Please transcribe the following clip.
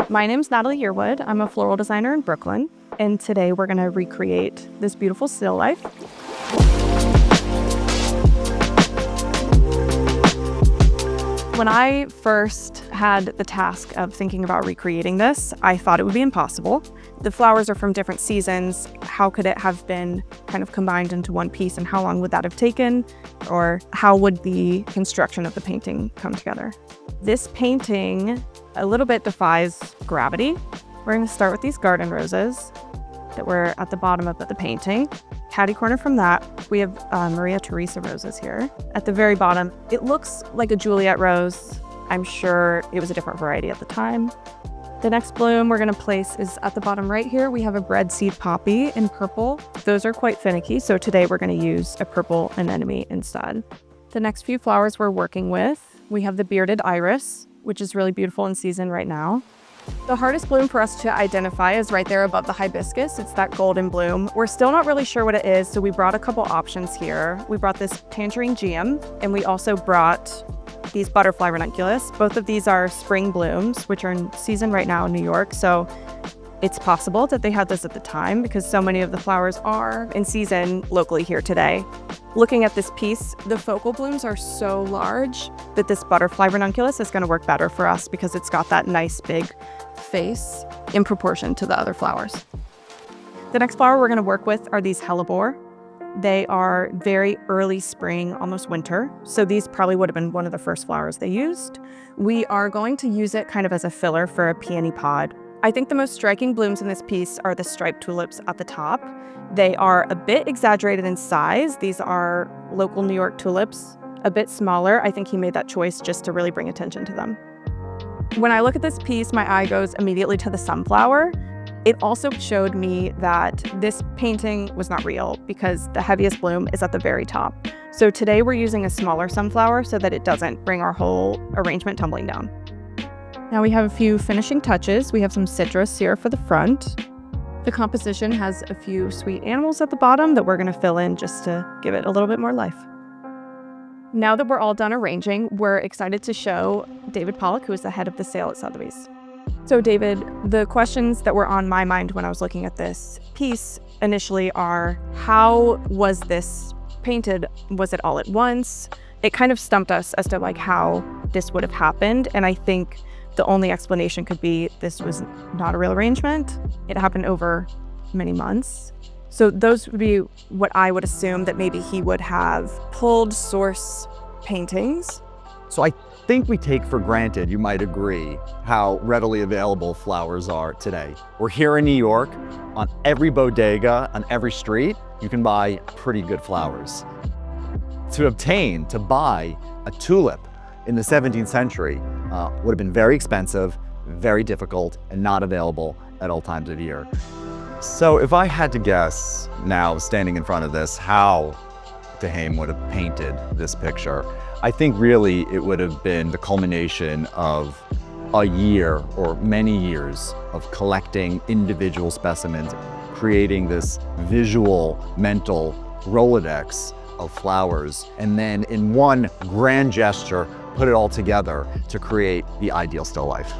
My name's Natalie Yearwood. I'm a floral designer in Brooklyn, and today we're going to recreate this beautiful still life. When I first had the task of thinking about recreating this, I thought it would be impossible. The flowers are from different seasons. How could it have been kind of combined into one piece, and how long would that have taken? Or how would the construction of the painting come together? This painting a little bit defies gravity. We're going to start with these garden roses that were at the bottom of the painting. Catty corner from that, we have Maria Theresa roses here. At the very bottom, it looks like a Juliet rose. I'm sure it was a different variety at the time. The next bloom we're going to place is at the bottom right here. We have a bread seed poppy in purple. Those are quite finicky, so today we're going to use a purple anemone instead. The next few flowers we're working with, we have the bearded iris, which is really beautiful in season right now. The hardest bloom for us to identify is right there above the hibiscus. It's that golden bloom. We're still not really sure what it is, so we brought a couple options here. We brought this tangerine geum, and we also brought these butterfly ranunculus. Both of these are spring blooms, which are in season right now in New York, so it's possible that they had this at the time because so many of the flowers are in season locally here today. Looking at this piece, the focal blooms are so large that this butterfly ranunculus is going to work better for us because it's got that nice big face in proportion to the other flowers. The next flower we're going to work with are these hellebore. They are very early spring, almost winter, so these probably would have been one of the first flowers they used. We are going to use it kind of as a filler for a peony pod. I think the most striking blooms in this piece are the striped tulips at the top. They are a bit exaggerated in size. These are local New York tulips, a bit smaller. I think he made that choice just to really bring attention to them. When I look at this piece, my eye goes immediately to the sunflower. It also showed me that this painting was not real because the heaviest bloom is at the very top. So today we're using a smaller sunflower so that it doesn't bring our whole arrangement tumbling down. Now we have a few finishing touches. We have some citrus here for the front. The composition has a few sweet animals at the bottom that we're going to fill in just to give it a little bit more life. Now that we're all done arranging, we're excited to show David Pollock, who is the head of the sale at Sotheby's. So David, the questions that were on my mind when I was looking at this piece initially are, how was this painted? Was it all at once? It kind of stumped us as to how this would have happened. And I think the only explanation could be this was not a real arrangement. It happened over many months. So those would be what I would assume, that maybe he would have pulled source paintings. So I think we take for granted, you might agree, how readily available flowers are today. We're here in New York. On every bodega, on every street, you can buy pretty good flowers. To buy a tulip in the 17th century would have been very expensive, very difficult, and not available at all times of year. So if I had to guess now, standing in front of this, how Heem would have painted this picture, I think really it would have been the culmination of a year or many years of collecting individual specimens, creating this visual, mental Rolodex of flowers, and then in one grand gesture, put it all together to create the ideal still life.